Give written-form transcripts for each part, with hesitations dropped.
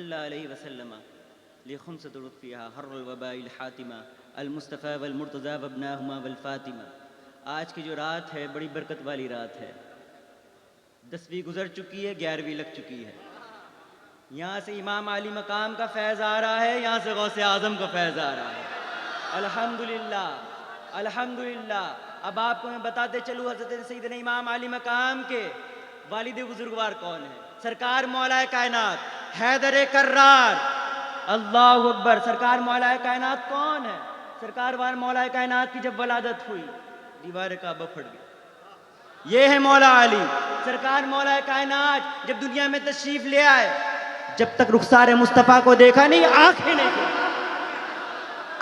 صلى عليه وسلم لخمسة رتفها حر الوباء الحاتمة المصطفى والمرتضى وابناهما والفاطمہ. آج کی جو رات ہے بڑی برکت والی رات ہے. 10ویں گزر چکی ہے، 11ویں لگ چکی ہے. یہاں سے امام علی مقام کا فیض آ رہا ہے، یہاں سے غوث اعظم کا فیض آ رہا ہے. الحمدللہ الحمدللہ. اب آپ کو میں بتاتے چلوں حضرت سیدنا امام علی مقام کے والد بزرگوار کون ہیں. سرکار مولا کائنات حیدر کرار. اللہ اکبر. سرکار مولا کائنات کون ہے؟ سرکار مولا کائنات کی جب ولادت ہوئی دیوار کعبہ پھٹ گئی. یہ ہے مولا علی. سرکار مولا کائنات جب دنیا میں تشریف لے آئے، جب تک رخسار مصطفیٰ کو دیکھا نہیں، آنکھیں نہیں کھولی،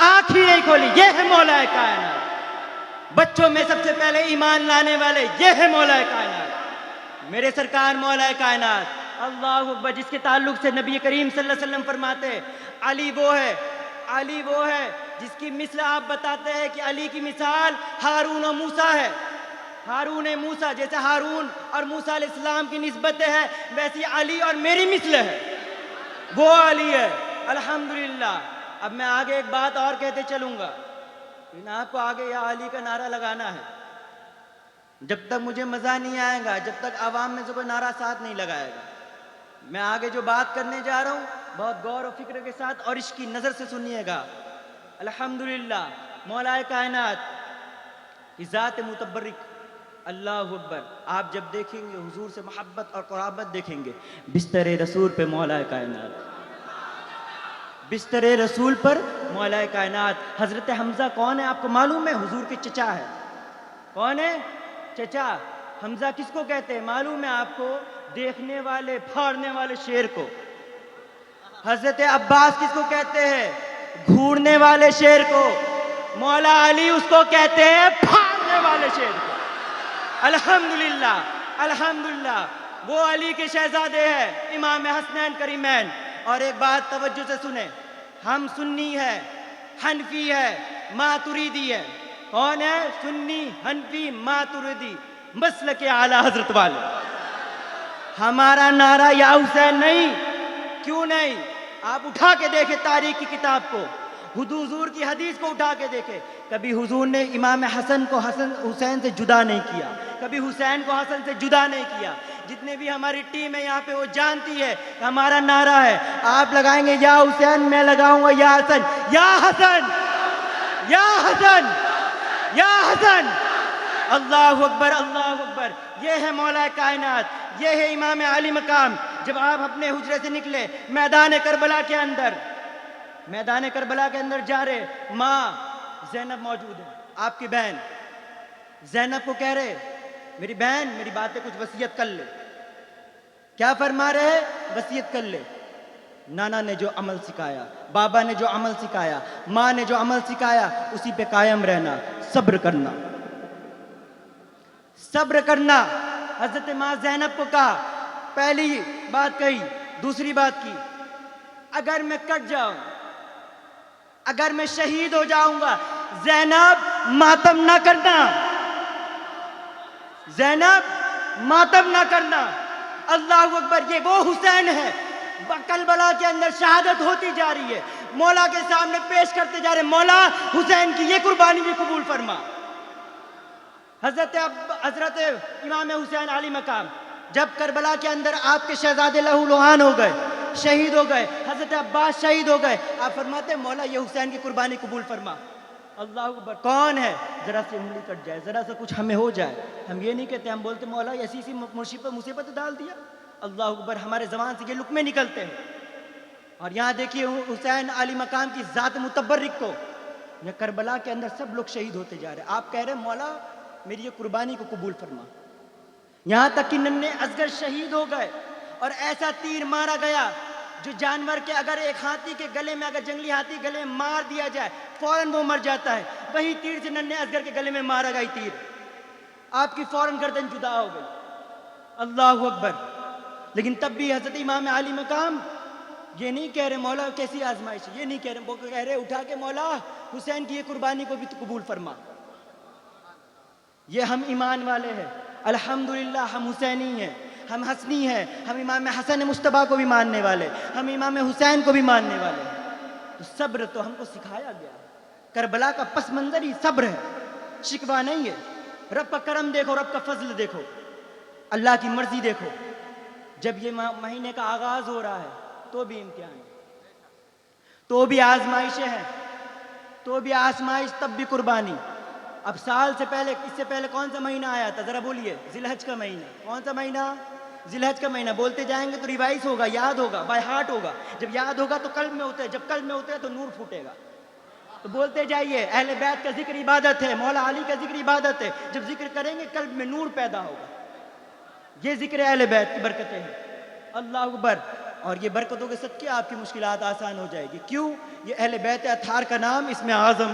آنکھیں نہیں کھولی. یہ ہے مولا کائنات. بچوں میں سب سے پہلے ایمان لانے والے یہ ہے مولا کائنات، میرے سرکار مولا کائنات. اللہ اکبر. جس کے تعلق سے نبی کریم صلی اللہ علیہ وسلم فرماتے ہیں علی وہ ہے، علی وہ ہے جس کی مثل آپ بتاتے ہیں کہ علی کی مثال ہارون و موسیٰ ہے. ہارون موسیٰ، جیسے ہارون اور موسیٰ علیہ السلام کی نسبت ہے، ویسی علی اور میری مثل ہے، وہ علی ہے. الحمدللہ. اب میں آگے ایک بات اور کہتے چلوں گا، لیکن آپ کو آگے یا علی کا نعرہ لگانا ہے. جب تک مجھے مزہ نہیں آئے گا، جب تک عوام میں سے کوئی نعرہ ساتھ نہیں لگائے گا. میں آگے جو بات کرنے جا رہا ہوں بہت غور و فکر کے ساتھ اور عشق کی نظر سے سنیے گا. الحمدللہ. مولا کائنات کی ذات متبرک. اللہ اکبر. آپ جب دیکھیں گے حضور سے محبت اور قرابت دیکھیں گے. بستر رسول پہ مولا کائنات، بستر رسول پر مولا کائنات. حضرت حمزہ کون ہے آپ کو معلوم ہے؟ حضور کے چچا ہے. کون ہے؟ چچا. حمزہ کس کو کہتے ہیں معلوم ہے آپ کو؟ دیکھنے والے پھاڑنے والے شیر کو. حضرت عباس کس کو کہتے ہیں؟ گھوڑنے والے شیر کو. مولا علی اس کو کہتے ہیں پھاڑنے والے شیر کو. الحمدللہ الحمدللہ. وہ علی کے شہزادے ہیں، امام حسنین کریمین. اور ایک بات توجہ سے سنیں، ہم سنی ہے، حنفی ہے، ماتریدی ہے. کون ہے؟ سنی، حنفی، ماتریدی، مسلک اعلی حضرت والے. ہمارا نعرہ یا حسین نہیں. کیوں نہیں؟ آپ اٹھا کے دیکھیں تاریخ کی کتاب کو، حضور کی حدیث کو اٹھا کے دیکھیں. کبھی حضور نے امام حسن کو حسین سے جدا نہیں کیا، کبھی حسین کو حسن سے جدا نہیں کیا. جتنے بھی ہماری ٹیم ہے یہاں پہ وہ جانتی ہے کہ ہمارا نعرہ ہے. آپ لگائیں گے یا حسین، میں لگاؤں گا یا حسن. یا حسن، یا حسن، یا حسن. اللہ اکبر اللہ اکبر. یہ ہے مولا کائنات، یہ ہے امام علی مقام. جب آپ اپنے حجرے سے نکلے میدان کربلا کے اندر، میدان کربلا کے اندر جا رہے، ماں زینب موجود ہے، آپ کی بہن. زینب کو کہہ رہے میری بہن میری باتیں کچھ وصیت کر لے. کیا فرما رہے ہیں؟ وصیت کر لے. نانا نے جو عمل سکھایا، بابا نے جو عمل سکھایا، ماں نے جو عمل سکھایا، اسی پہ قائم رہنا، صبر کرنا، صبر کرنا. حضرت ماں زینب کو کہا، پہلی بات کہی. دوسری بات کی، اگر میں کٹ جاؤں، اگر میں شہید ہو جاؤں گا، زینب ماتم نہ کرنا، زینب ماتم نہ کرنا. اللہ اکبر. یہ وہ حسین ہے، کربلا کے اندر شہادت ہوتی جا رہی ہے، مولا کے سامنے پیش کرتے جا رہے ہیں، مولا حسین کی یہ قربانی بھی قبول فرما. حضرت امام حسین علی مقام جب کربلا کے اندر آپ کے شہزادے لہو لہان ہو گئے، شہید ہو گئے، حضرت عباس شہید ہو گئے، آپ فرماتے ہیں مولا یہ حسین کی قربانی قبول فرما. اللہ اکبر. کون ہے؟ ذرا سی انگلی کٹ جائے، ذرا سا کچھ ہمیں ہو جائے، ہم یہ نہیں کہتے، ہم بولتے مولا ایسی سی مصیبت ڈال دیا. اللہ اکبر. ہمارے زبان سے یہ لقمے نکلتے ہیں. اور یہاں دیکھیے حسین علی مقام کی ذات متبرک کو، یہ کربلا کے اندر سب لوگ شہید ہوتے جا رہے ہیں، آپ کہہ رہے ہیں مولا میری یہ قربانی کو قبول فرما. یہاں تک کہ ننھے اصغر شہید ہو گئے اور ایسا تیر مارا گیا جو جانور کے، اگر ایک ہاتھی کے گلے میں، اگر جنگلی ہاتھی گلے میں مار دیا جائے فوراً وہ مر جاتا ہے، وہی تیر سے ننھے اصغر کے گلے میں مارا گئی تیر، آپ کی فوراً گردن جدا ہو گئی. اللہ اکبر. لیکن تب بھی حضرت امام علی مقام یہ نہیں کہہ رہے مولا کیسی آزمائش ہے، یہ نہیں کہہ رہے، وہ کہہ رہے اٹھا کے مولا حسین کی یہ قربانی کو بھی تو قبول فرما. یہ ہم ایمان والے ہیں، الحمدللہ ہم حسینی ہیں، ہم حسنی ہیں، ہم امام حسن مصطفیٰ کو بھی ماننے والے، ہم امام حسین کو بھی ماننے والے ہیں۔ تو صبر تو ہم کو سکھایا گیا، کربلا کا پس منظر ہی صبر ہے، شکوہ نہیں ہے۔ رب کا کرم دیکھو، رب کا فضل دیکھو، اللہ کی مرضی دیکھو۔ جب یہ مہینے کا آغاز ہو رہا ہے تو بھی امتحان ہے، تو بھی آزمائشیں ہیں، تو بھی آزمائش تب بھی قربانی۔ اب سال سے پہلے، اس سے پہلے کون سا مہینہ آیا تھا ذرا بولیے؟ ذی الحج کا مہینہ۔ کون سا مہینہ؟ ذی الحج کا مہینہ۔ بولتے جائیں گے تو ریوائز ہوگا، یاد ہوگا، بائی ہارٹ ہوگا۔ جب یاد ہوگا تو قلب میں ہوتا ہے، جب قلب میں ہوتا ہے تو نور پھوٹے گا۔ تو بولتے جائیے، اہل بیت کا ذکر عبادت ہے، مولا علی کا ذکر عبادت ہے۔ جب ذکر کریں گے قلب میں نور پیدا ہوگا۔ یہ ذکر اہل بیت کی برکتیں ہیں۔ اللہ اکبر۔ اور یہ برکتوں کے صدقے آپ کی مشکلات آسان ہو جائے گی۔ کیوں؟ یہ اہل بیت اطہار کا نام اس میں اعظم،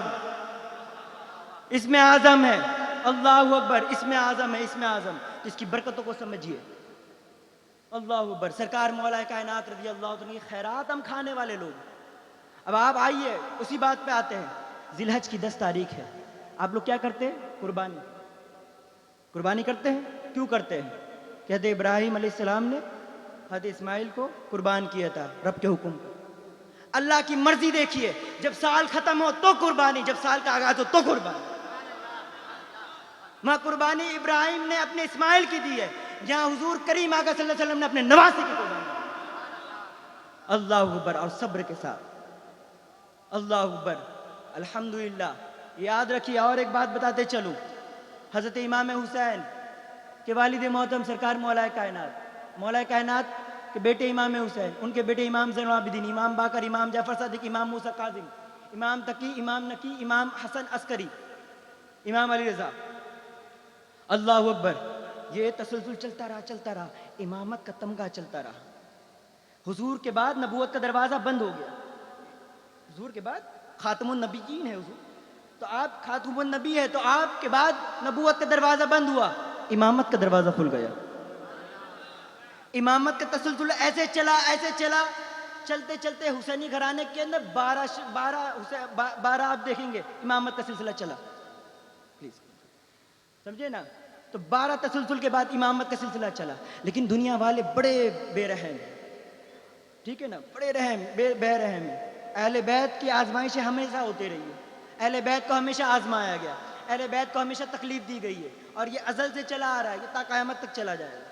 اس میں اعظم ہے۔ اللہ اکبر، اس میں اعظم ہے، اس میں اعظم۔ اس کی برکتوں کو سمجھیے۔ اللہ اکبر۔ سرکار مولا کائنات رضی اللہ عنہ، خیرات ہم کھانے والے لوگ۔ اب آپ آئیے اسی بات پہ آتے ہیں۔ ذی الحج کی 10 تاریخ ہے، آپ لوگ کیا کرتے ہیں؟ قربانی۔ قربانی کرتے ہیں؟ کیوں کرتے ہیں؟ کہتے ابراہیم علیہ السلام نے حضرت اسماعیل کو قربان کیا تھا رب کے حکم پر۔ اللہ کی مرضی دیکھیے، جب سال ختم ہو تو قربانی، جب سال کا آغاز ہو تو قربانی۔ ماں قربانی ابراہیم نے اپنے اسماعیل کی دی ہے، جہاں حضور کریم آقا صلی اللہ علیہ وسلم نے اپنے نواسے کی قربانی دی۔ اللہ اکبر۔ اور صبر کے ساتھ۔ اللہ اکبر۔ الحمدللہ۔ یاد رکھیے، اور ایک بات بتاتے چلوں، حضرت امام حسین کے والد محترم سرکار مولا کائنات کے بیٹے امام حسین، ان کے بیٹے امام زین العابدین، امام باقر، امام جعفر صادق، امام موسیٰ کاظم، امام تقی، امام نقی، امام حسن عسکری، امام علی رضا۔ اللہ اکبر۔ یہ تسلسل چلتا رہا، امامت کا تمغہ چلتا رہا۔ حضور کے بعد نبوت کا دروازہ بند ہو گیا۔ حضور کے بعد خاتم النبیین ہے حضور، تو آپ خاتم النبی ہے، تو آپ کے بعد نبوت کا دروازہ بند ہوا، امامت کا دروازہ کھل گیا۔ امامت کا تسلسل ایسے چلا، چلتے چلتے حسینی گھرانے کے اندر 12 آپ دیکھیں گے امامت کا سلسلہ چلا۔ پلیز سمجھے نا؟ تو 12 تسلسل کے بعد امامت کا سلسلہ چلا۔ لیکن دنیا والے بڑے بے رحم ہیں، ٹھیک ہے نا، بڑے بے رحم ہیں۔ اہل بیت کی آزمائشیں ہمیشہ ہوتی رہی ہیں، اہل بیت کو ہمیشہ آزمایا گیا، اہل بیت کو ہمیشہ تکلیف دی گئی ہے، اور یہ ازل سے چلا آ رہا ہے، یہ تا قیامت تک چلا جائے گا۔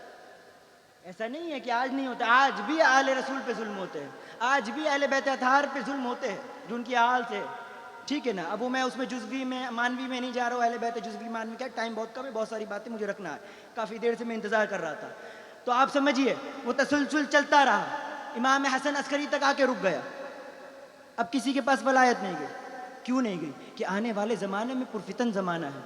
ایسا نہیں ہے کہ آج نہیں ہوتا، آج بھی آل رسول پہ ظلم ہوتے ہیں، آج بھی اہل بیت اطہار پہ ظلم ہوتے ہیں جو ان کی آل سے، ٹھیک ہے نا۔ اب وہ میں اس میں جزوی میں مانوی میں نہیں جا رہا ہوں، اہل بیت جزوی مانوی کا ٹائم بہت کم ہے، بہت ساری باتیں مجھے رکھنا ہے، کافی دیر سے میں انتظار کر رہا تھا۔ تو آپ سمجھیے وہ تسلسل چلتا رہا، امام حسن عسکری تک آ کے رک گیا۔ اب کسی کے پاس ولایت نہیں گئی۔ کیوں نہیں گئی؟ کہ آنے والے زمانے میں پرفتن زمانہ ہے،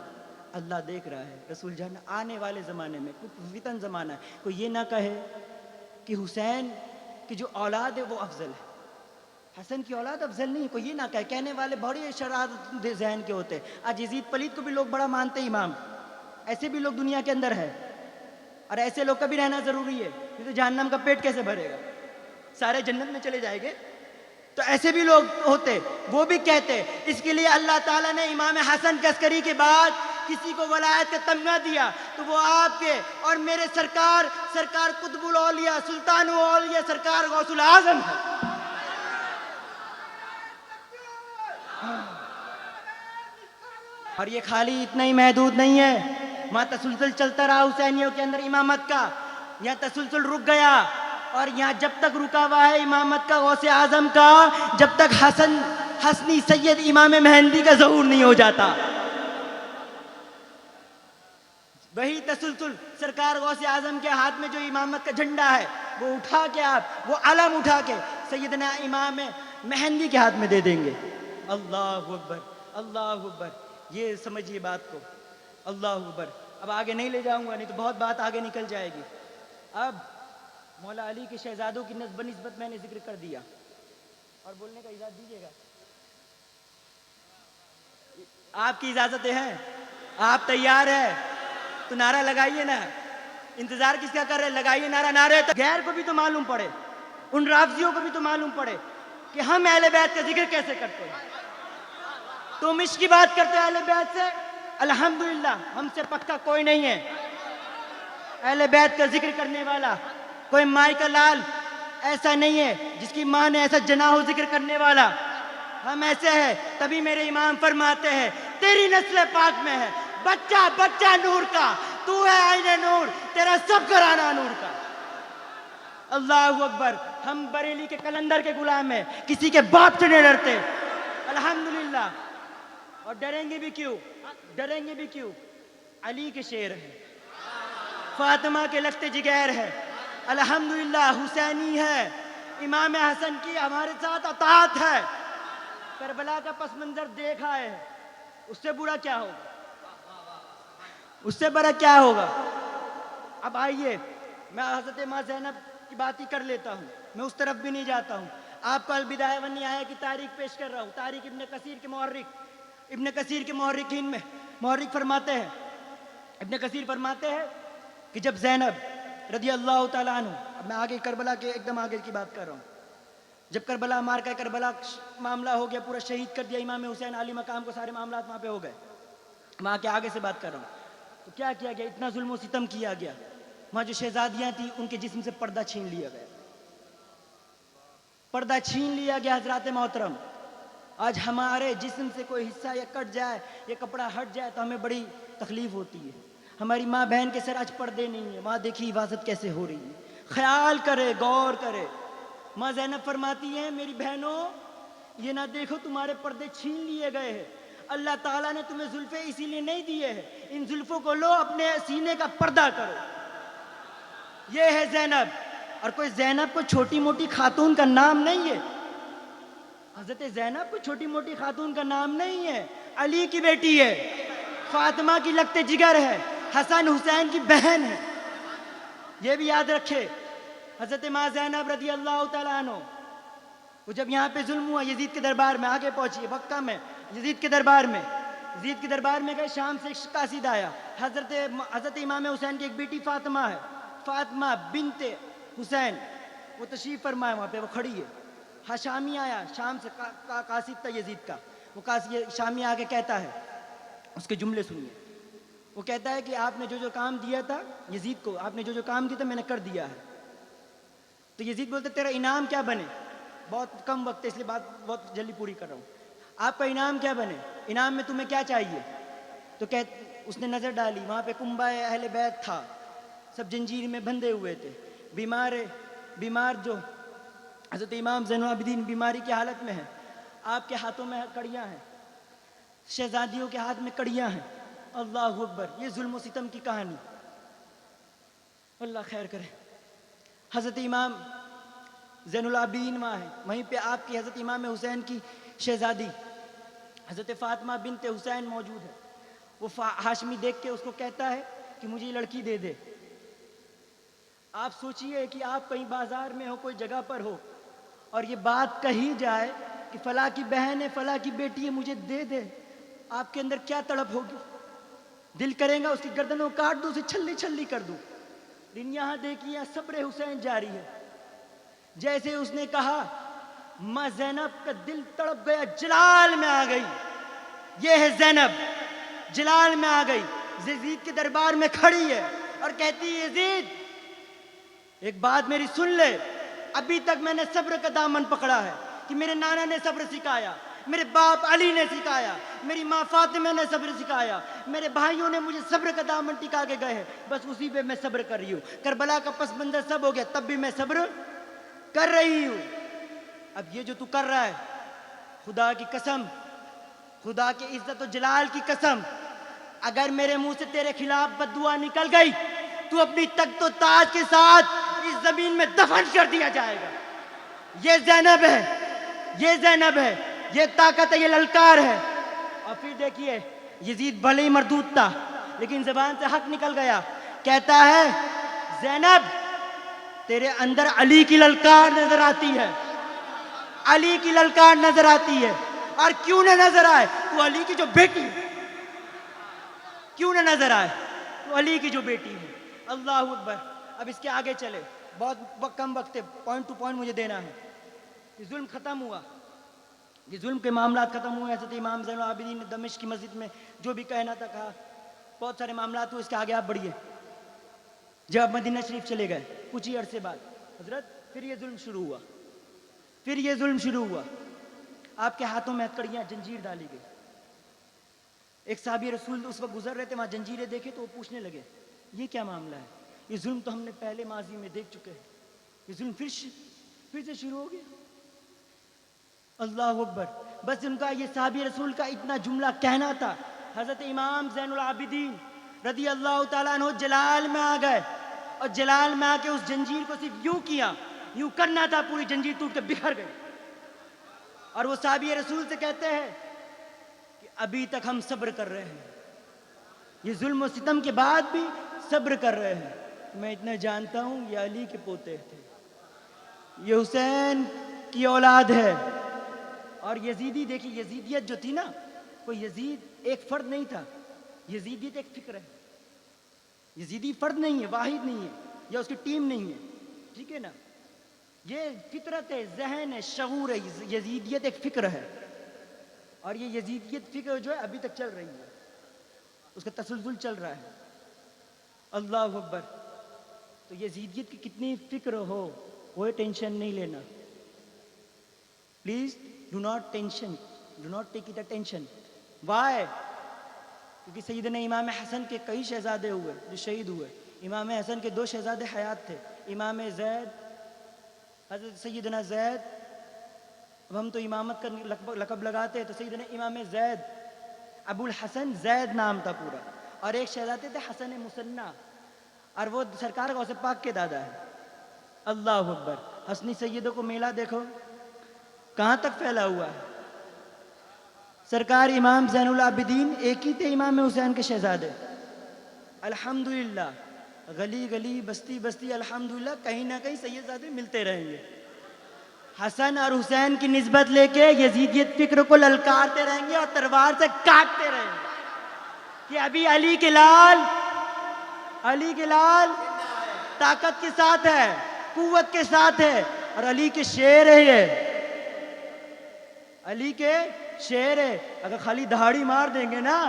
اللہ دیکھ رہا ہے، رسول جان آنے والے زمانے میں پرفتن زمانہ ہے۔ کوئی یہ نہ کہے کہ حسین کی جو اولاد ہے وہ افضل ہے، حسن کی اولاد افضل نہیں ہے، کوئی یہ نہ کہے۔ کہنے والے بڑے شرارت ذہن کے ہوتے ہیں۔ آج یزید پلید کو بھی لوگ بڑا مانتے ہیں امام، ایسے بھی لوگ دنیا کے اندر ہے، اور ایسے لوگ کا بھی رہنا ضروری ہے، نہیں تو جہنم کا پیٹ کیسے بھرے گا؟ سارے جنت میں چلے جائیں گے۔ تو ایسے بھی لوگ ہوتے، وہ بھی کہتے۔ اس کے لیے اللہ تعالیٰ نے امام حسن عسکری کے بعد کسی کو ولایت کا تمغہ دیا تو وہ آپ کے اور میرے سرکار قطب الاولیاء، سلطان الاولیاء، سرکار غوث الاعظم ہے۔ اور یہ خالی اتنا ہی محدود نہیں ہے، وہاں تسلسل چلتا رہا حسینیوں کے اندر امامت کا، یہاں تسلسل رک گیا، اور یہاں جب تک رکا ہوا ہے امامت کا غوث اعظم کا، جب تک حسنی سید امام مہندی کا ظہور نہیں ہو جاتا۔ وہی تسلسل سرکار غوث اعظم کے ہاتھ میں جو امامت کا جھنڈا ہے وہ اٹھا کے آپ، وہ علم اٹھا کے سیدنا امام مہندی کے ہاتھ میں دے دیں گے۔ اللہ اکبر، اللہ اکبر۔ یہ سمجھیے بات کو، اللہ اکبر۔ اب آگے نہیں لے جاؤں گا، نہیں تو بہت بات آگے نکل جائے گی۔ اب مولا علی کے شہزادوں کی بنسبت میں نے ذکر کر دیا، اور بولنے کا اجازت دیجیے گا؟ آپ کی اجازتیں ہیں؟ آپ تیار ہیں تو نعرہ لگائیے نا، انتظار کس کا کر رہے؟ لگائیے نعرہ۔ نعرے تو غیر کو بھی تو معلوم پڑے، ان رافضیوں کو بھی تو معلوم پڑے کہ ہم اہل بیت کا ذکر کیسے کرتے ہیں۔ تم عشق کی بات کرتے اہل بیت سے، الحمدللہ ہم سے پکا کوئی نہیں ہے، اہل بیت کا ذکر کرنے والا کوئی مائی کا لال ایسا نہیں ہے جس کی ماں نے ایسا جنا ہو ذکر کرنے والا. ہم ایسے ہیں. تبھی میرے امام فرماتے ہیں تیری نسل پاک میں ہے بچہ بچہ نور کا, تو ہے آئین نور, تیرا سب گھرانہ نور کا. اللہ اکبر. ہم بریلی کے کلندر کے غلام ہیں, کسی کے باپ سے نہیں ڈرتے الحمدللہ. اور ڈریں گے بھی کیوں, ڈریں گے بھی کیوں؟ علی کے شیر ہیں, فاطمہ کے لخت جگر ہے, الحمدللہ حسینی ہے, امام حسن کی ہمارے ساتھ اطاعت ہے. کربلا کا پس منظر دیکھا ہے, اس سے برا کیا ہوگا, اس سے برا کیا ہوگا. اب آئیے میں حضرت ماں زینب کی بات ہی کر لیتا ہوں, میں اس طرف بھی نہیں جاتا ہوں. آپ کو البدایہ والنہایہ کی تاریخ پیش کر رہا ہوں. تاریخ ابن کثیر کے مورخ, ابن کثیر کے مورخین میں مورخ فرماتے ہیں, ابن کثیر فرماتے ہیں کہ جب زینب رضی اللہ تعالیٰ عنہ, اب میں آگے کربلا کے ایک دم آگے کی بات کر رہا ہوں, جب کربلا مارکہ کربلا معاملہ ہو گیا, پورا شہید کر دیا امام حسین علی مقام کو, سارے معاملات وہاں پہ ہو گئے, وہاں کے آگے سے بات کر رہا ہوں. تو کیا کیا گیا, اتنا ظلم و ستم کیا گیا. وہاں جو شہزادیاں تھیں ان کے جسم سے پردہ چھین لیا گیا, پردہ چھین لیا گیا. حضرات محترم, آج ہمارے جسم سے کوئی حصہ یا کٹ جائے یا کپڑا ہٹ جائے تو ہمیں بڑی تکلیف ہوتی ہے. ہماری ماں بہن کے سر آج پردے نہیں ہیں, وہاں دیکھیے حفاظت کیسے ہو رہی ہے. خیال کرے, غور کرے. ماں زینب فرماتی ہیں میری بہنوں یہ نہ دیکھو تمہارے پردے چھین لیے گئے ہیں, اللہ تعالیٰ نے تمہیں زلفیں اسی لیے نہیں دیے ہیں, ان زلفوں کو لو اپنے سینے کا پردہ کرو. یہ ہے زینب. اور کوئی زینب کو چھوٹی موٹی خاتون کا نام نہیں ہے, حضرت زینب کو چھوٹی موٹی خاتون کا نام نہیں ہے, علی کی بیٹی ہے, فاطمہ کی لگتے جگر ہے, حسن حسین کی بہن ہے. یہ بھی یاد رکھے. حضرت ماں زینب رضی اللہ تعالیٰ عنہ وہ جب یہاں پہ ظلم ہوا یزید کے دربار میں, آگے پہنچیے وقت کم ہے, یزید کے دربار میں, یزید کے دربار میں گئے, شام سے ایک قاصد آیا. حضرت امام حسین کی ایک بیٹی فاطمہ ہے, فاطمہ بنت حسین, وہ تشریف فرمائے وہاں پہ, وہ کھڑی ہے. ہاں شامی آیا, شام سے قاصد تھا یزید کا, وہ شامی آگے کہتا ہے, اس کے جملے سنیے. وہ کہتا ہے کہ آپ نے جو جو کام دیا تھا یزید کو, آپ نے جو جو کام دیا تھا میں نے کر دیا ہے. تو یزید بولتے تیرا انعام کیا بنے, بہت کم وقت ہے اس لیے بات بہت جلدی پوری کر رہا ہوں, آپ کا انعام کیا بنے, انعام میں تمہیں کیا چاہیے. تو اس نے نظر ڈالی, وہاں پہ کنبہ اہل بیت تھا, سب جنجیر میں بندھے ہوئے تھے, بیمار جو حضرت امام زین العابدین بیماری کی حالت میں ہے, آپ کے ہاتھوں میں کڑیاں ہیں, شہزادیوں کے ہاتھ میں کڑیاں ہیں. اللہ اکبر. یہ ظلم و ستم کی کہانی, اللہ خیر کرے. حضرت امام زین العابدین وہاں ہے, وہیں پہ آپ کی حضرت امام حسین کی شہزادی حضرت فاطمہ بنت حسین موجود ہے. وہ ہاشمی دیکھ کے اس کو کہتا ہے کہ مجھے یہ لڑکی دے دے. آپ سوچئے کہ آپ کہیں بازار میں ہو, کوئی جگہ پر ہو, اور یہ بات کہی جائے کہ فلاں کی بہن ہے, فلاں کی بیٹی ہے, مجھے دے دے, آپ کے اندر کیا تڑپ ہوگی. دل کرے گا اس کی گردنوں کاٹ دوں, اسے چھلی چھلی کر دوں. لیکن یہاں دیکھیے صبر حسین جاری ہے. جیسے اس نے کہا ماں زینب کا دل تڑپ گیا, جلال میں آ گئی. یہ ہے زینب, جلال میں آ گئی, یزید کے دربار میں کھڑی ہے اور کہتی ہے یزید ایک بات میری سن لے, ابھی تک میں نے صبر کا دامن پکڑا ہے کہ میرے نانا نے صبر سکھایا, میرے باپ علی نے سکھایا, میری ماں فاطمہ نے صبر سکھایا, میرے بھائیوں نے مجھے صبر کا دامن ٹکا کے گئے ہیں, بس اسی پہ میں صبر کر رہی ہوں. کربلا کا پس منظر سب ہو گیا, تب بھی میں صبر کر رہی ہوں. اب یہ جو تو کر رہا ہے, خدا کی قسم, خدا کی عزت و جلال کی قسم, اگر میرے منہ سے تیرے خلاف بد دعا نکل گئی تو اپنی تخت و تاج کے ساتھ اس زمین میں دفن کر دیا جائے گا. یہ زینب ہے, یہ زینب ہے, یہ طاقت ہے, یہ للکار ہے. اور پھر دیکھیے یزید بھلے ہی مردود تھا لیکن زبان سے حق نکل گیا, کہتا ہے زینب تیرے اندر علی کی للکار نظر آتی ہے, علی کی للکار نظر آتی ہے. اور کیوں نہ نظر آئے, تو علی کی جو بیٹی ہے, کیوں نہ نظر آئے, تو علی کی جو بیٹی ہے. اللہ اکبر. اب اس کے آگے چلے, بہت کم وقت ہے, پوائنٹ ٹو پوائنٹ مجھے دینا ہے. یہ ظلم ختم ہوا, یہ ظلم کے معاملات ختم ہوئے. حضرت امام زین العابدین نے دمشق کی مسجد میں جو بھی کہنا تھا کہا, بہت سارے معاملات ہوئے. اس کے آگے آپ بڑھیے. جب مدینہ شریف چلے گئے کچھ ہی عرصے بعد حضرت پھر یہ ظلم شروع ہوا، آپ کے ہاتھوں میں ہتکڑیاں، جنجیر ڈالی گئی. ایک صحابی رسول اس وقت گزر رہے تھے، وہاں جنجیریں دیکھے تو وہ پوچھنے لگے یہ کیا معاملہ ہے؟ یہ ظلم تو ہم نے پہلے ماضی میں دیکھ چکے ہیں، یہ ظلم پھر سے شروع ہو گیا. اللہ اکبر. بس ان کا یہ صحابی رسول کا اتنا جملہ کہنا تھا. حضرت امام زین العابدین رضی اللہ تعالیٰ عنہ جلال میں آ گئے، اور جلال میں آ کے اس جنجیر کو صرف یوں کیا، یوں کرنا تھا، پوری جنجیر ٹوٹ کے بکھر گئی. اور وہ صحابی رسول سے کہتے ہیں کہ ابھی تک ہم صبر کر رہے ہیں، یہ ظلم و ستم کے بعد بھی صبر کر رہے ہیں. میں اتنا جانتا ہوں یہ علی کے پوتے تھے، یہ حسین کی اولاد ہے. اور یزیدی دیکھیے، یزیدیت جو تھی نا، کوئی یزید ایک فرد نہیں تھا، یزیدیت ایک فکر ہے. یزیدی فرد نہیں ہے، واحد نہیں ہے، یا اس کی ٹیم نہیں ہے، ٹھیک ہے نا. یہ فطرت ہے، ذہن ہے، شعور ہے. یزیدیت ایک فکر ہے، اور یہ یزیدیت فکر جو ہے ابھی تک چل رہی ہے، اس کا تسلسل چل رہا ہے. اللہ اکبر. تو یزیدیت کی کتنی فکر ہو، کوئی ٹینشن نہیں لینا. Please do not take it attention. Why? کیونکہ سیدنا امام حسن کے کئی شہزادے ہوئے جو شہید ہوئے. امام حسن کے 2 شہزادے حیات تھے، امام زید، حضرت سیدنا زید. اب ہم تو امامت کا لقب لگاتے ہیں، تو سیدنا امام زید، ابو الحسن زید نام تھا پورا. اور ایک شہزادے تھے حسن مثنیٰ، اور وہ سرکار غوث پاک کے دادا ہے. اللہ اکبر. حسنی سیدوں کو میلہ دیکھو کہاں تک پھیلا ہوا ہے. سرکار امام زین العابدین ایک ہی تھے، امام حسین کے شہزادے. الحمدللہ گلی گلی بستی بستی الحمدللہ کہیں نہ کہیں سیدزادے ملتے رہیں گے. حسن اور حسین کی نسبت لے کے یزیدیت فکر کو للکارتے رہیں گے اور تلوار سے کاٹتے رہیں گے کہ ابھی علی کے لال طاقت کے ساتھ ہے، قوت کے ساتھ ہے، اور علی کے شیر ہے. یہ علی کے شیر ہے. اگر خالی دہاڑی مار دیں گے نا،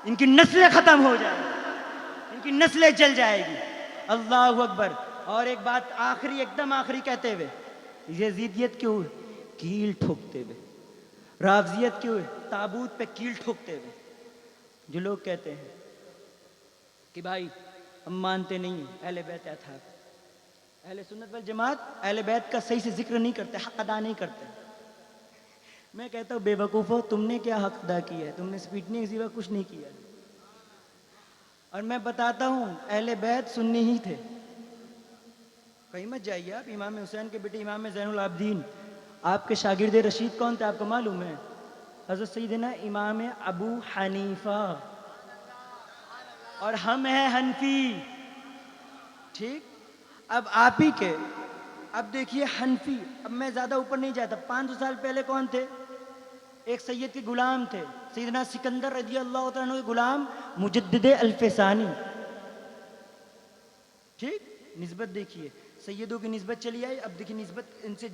ان کی نسلیں ختم ہو جائیں گی، ان کی نسلیں جل جائے گی. اللہ اکبر. اور ایک بات آخری، ایک دم آخری کہتے ہوئے، یزیدیت کیوں کیل ٹھوکتے ہوئے، رافضیت کیوں تابوت پہ کیل ٹھوکتے ہوئے. جو لوگ کہتے ہیں کہ بھائی ہم مانتے نہیں ہیں اہل بیت اطہار، اہل سنت والجماعت اہل بیت کا صحیح سے ذکر نہیں کرتے، حق ادا نہیں کرتے. میں کہتا ہوں بے وقوفو، تم نے کیا حق ادا کیا ہے؟ تم نے پیٹنے کے سوا کچھ نہیں کیا. اور میں بتاتا ہوں اہل بیت سنی ہی تھے. کہیں مت جائیے آپ. امام حسین کے بیٹے امام زین العابدین، آپ کے شاگرد رشید کون تھے آپ کو معلوم ہے؟ حضرت سیدنا امام ابو حنیفہ. اور ہم ہیں حنفی. ٹھیک. اب آپ ہی کے، اب دیکھیے حنفی. اب میں زیادہ اوپر نہیں جاتا. 500 سال پہلے کون تھے؟ ایک سید کے غلام تھے، سیدنا سکندر رضی اللہ تعالیٰ عنہ کے غلام مجدد الفسانی. ٹھیک. نسبت دیکھیے، سیدوں کی نسبت چلی آئی. اب دیکھیے نسبت ان سے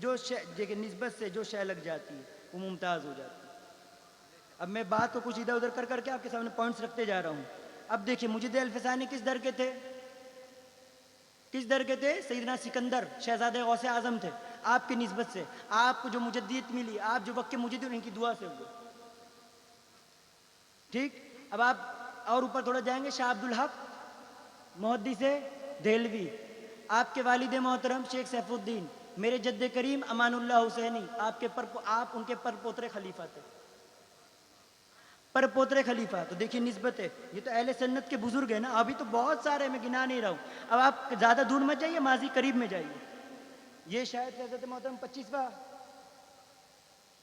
نسبت سے جو شے لگ جاتی ہے وہ ممتاز ہو جاتی ہے. اب میں بات کو کچھ ادھر ادھر کر کے آپ کے سامنے پوائنٹس رکھتے جا رہا ہوں. اب دیکھیے مجدد الفسانی کس در کے تھے؟ سیدنا سکندر شہزادہ غوث اعظم تھے. آپ کی نسبت سے آپ کو جو مجدیت ملی، آپ جو وقت کے مجدد ان کی دعا سے ہوئے. ٹھیک. اب آپ اور اوپر تھوڑا جائیں گے، شاہ عبدالحق محدث دہلوی، آپ کے والد محترم شیخ سیف الدین، میرے جد کریم امان اللہ حسینی، آپ ان کے پر پوترے خلیفہ تھے. خلیفہ. تو دیکھیے نسبت ہے. یہ تو اہل سنت کے بزرگ ہیں نا. ابھی تو بہت سارے میں گنا نہیں رہا ہوں. اب آپ زیادہ دور مت جائیے، ماضی قریب میں جائیے. یہ شاید حضرت محترم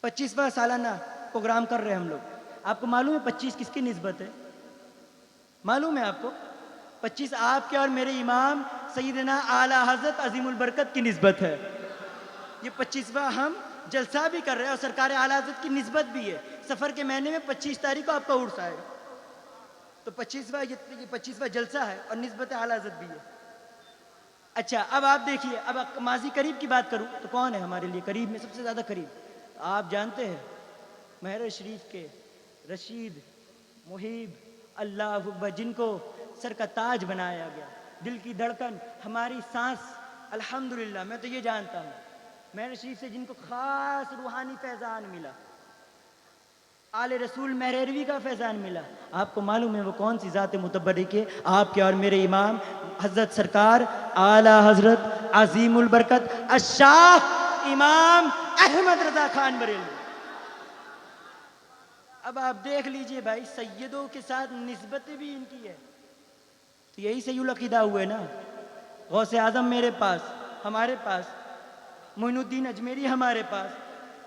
25واں سالانہ پروگرام کر رہے ہیں ہم لوگ. آپ کو معلوم ہے 25 کس کی نسبت ہے؟ معلوم ہے آپ کو؟ 25 آپ کے اور میرے امام سیدنا اعلیٰ حضرت عظیم البرکت کی نسبت ہے. یہ 25واں ہم جلسہ بھی کر رہے ہیں، اور سرکار اعلیٰ حضرت کی نسبت بھی ہے. سفر کے مہینے میں 25 تاریخ کو آپ کا عرس آئے گا. تو 25واں جلسہ ہے اور نسبت اعلیٰ حضرت بھی ہے. اچھا اب آپ دیکھیے، اب ماضی قریب کی بات کروں تو کون ہے ہمارے لیے قریب میں سب سے زیادہ قریب؟ آپ جانتے ہیں مہر شریف کے رشید محیب، اللہ اکبر، جن کو سر کا تاج بنایا گیا، دل کی دھڑکن، ہماری سانس. الحمدللہ میں تو یہ جانتا ہوں مہر شریف سے جن کو خاص روحانی فیضان ملا، آل رسول مہروی کا فیضان ملا، آپ کو معلوم ہے وہ کون سی ذات متبرک ہے؟ آپ کے اور میرے امام حضرت سرکار اعلی حضرت عظیم البرکت الشاہ امام احمد رضا خان بریلوی. اب آپ دیکھ لیجئے بھائی، سیدوں کے ساتھ نسبت بھی ان کی ہے، تو یہی سے یوں عقیدہ ہوئے نا. غوث اعظم میرے پاس، ہمارے پاس، معین الدین اجمیری ہمارے پاس،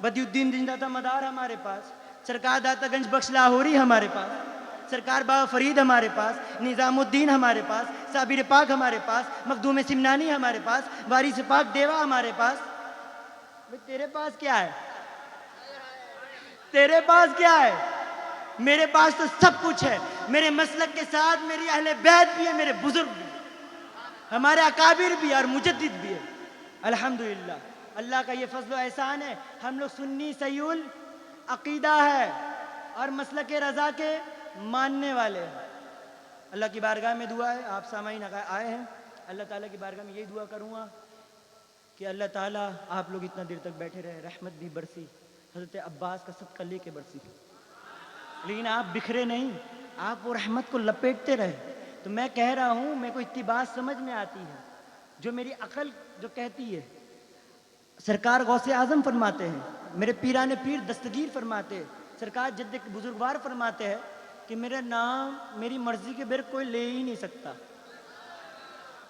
بدی الدین زندہ مدار ہمارے پاس، سرکار داتا گنج بخش لاہوری ہمارے پاس، سرکار بابا فرید ہمارے پاس، نظام الدین ہمارے پاس، صابر پاک ہمارے پاس، مخدوم سمنانی ہمارے پاس، وارث پاک دیوا ہمارے پاس. بھئی تیرے پاس کیا ہے؟ تیرے پاس کیا ہے؟ میرے پاس تو سب کچھ ہے. میرے مسلک کے ساتھ میری اہل بیت بھی ہے، میرے بزرگ بھی ہیں، ہمارے اکابر بھی اور مجدد بھی ہے. الحمدللہ اللہ کا یہ فضل و احسان ہے. ہم لوگ سنی سیول عقیدہ ہے اور مسلک رضا کے ماننے والے ہیں. اللہ کی بارگاہ میں دعا ہے، آپ سامعین آئے ہیں، اللہ تعالیٰ کی بارگاہ میں یہی دعا کروں گا کہ اللہ تعالیٰ آپ لوگ اتنا دیر تک بیٹھے رہے، رحمت بھی برسی، حضرت عباس کا صدقہ لے کے برسی، لیکن آپ بکھرے نہیں، آپ وہ رحمت کو لپیٹتے رہے. تو میں کہہ رہا ہوں، میرے کو اتنی بات سمجھ میں آتی ہے جو میری عقل جو کہتی ہے. سرکار غوث اعظم فرماتے ہیں، میرے پیران پیر دستگیر فرماتے ہیں، سرکار جد بزرگوار فرماتے ہیں کہ میرا نام میری مرضی کے بغیر کوئی لے ہی نہیں سکتا،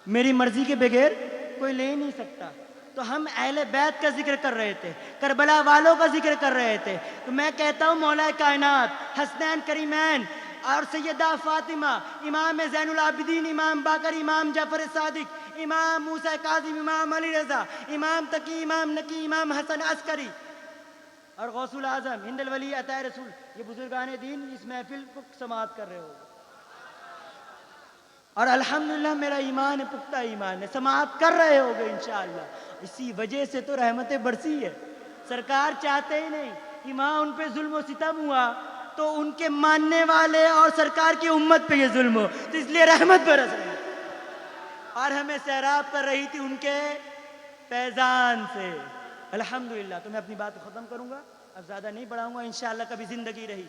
میری مرضی کے بغیر کوئی لے ہی نہیں سکتا. تو ہم اہل بیت کا ذکر کر رہے تھے، کربلا والوں کا ذکر کر رہے تھے. تو میں کہتا ہوں مولا کائنات، حسنین کریمین اور سیدہ فاطمہ، امام زین العابدین، امام باقر، امام جعفر صادق، امام موسیٰ کاظم، امام علی رضا، امام تقی، امام نقی، امام حسن عسکری اور غوث الاعظم ہند الولی عطا رسول، یہ بزرگان دین اس محفل کو سماعت کر رہے ہو. اور الحمدللہ میرا ایمان ہے، پختہ ایمان ہے، سماعت کر رہے ہوگے انشاءاللہ. اسی وجہ سے تو رحمتیں برسی ہے. سرکار چاہتے ہی نہیں، امام ان پہ ظلم و ستم ہوا تو ان کے ماننے والے اور سرکار کی امت پہ یہ ظلم ہو، تو اس لیے رحمت برس رہی اور ہمیں سیراب کر رہی تھی ان کے فیضان سے. الحمدللہ. تو میں اپنی بات کو ختم کروں گا، اب زیادہ نہیں بڑھاؤں گا. انشاءاللہ کبھی زندگی رہی،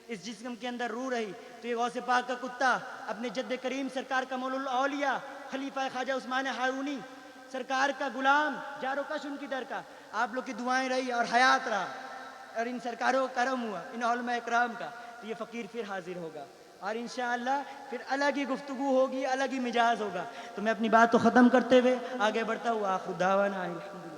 اس جسم کے اندر روح رہی تو یہ غوث پاک کا کتا اپنے جد کریم سرکار کمال الاولیاء خلیفہ خواجہ عثمان ہارونی سرکار کا غلام، جار و کش ان کی در کا، آپ لوگ کی دعائیں رہی اور حیات رہا اور ان سرکاروں کا کرم ہوا، ان علماء اکرام کا، تو یہ فقیر پھر حاضر ہوگا اور انشاءاللہ پھر الگ ہی گفتگو ہوگی، الگ ہی مجاز ہوگا. تو میں اپنی بات کو ختم کرتے ہوئے آگے بڑھتا ہوا، آخر دعوانا الحمدللہ.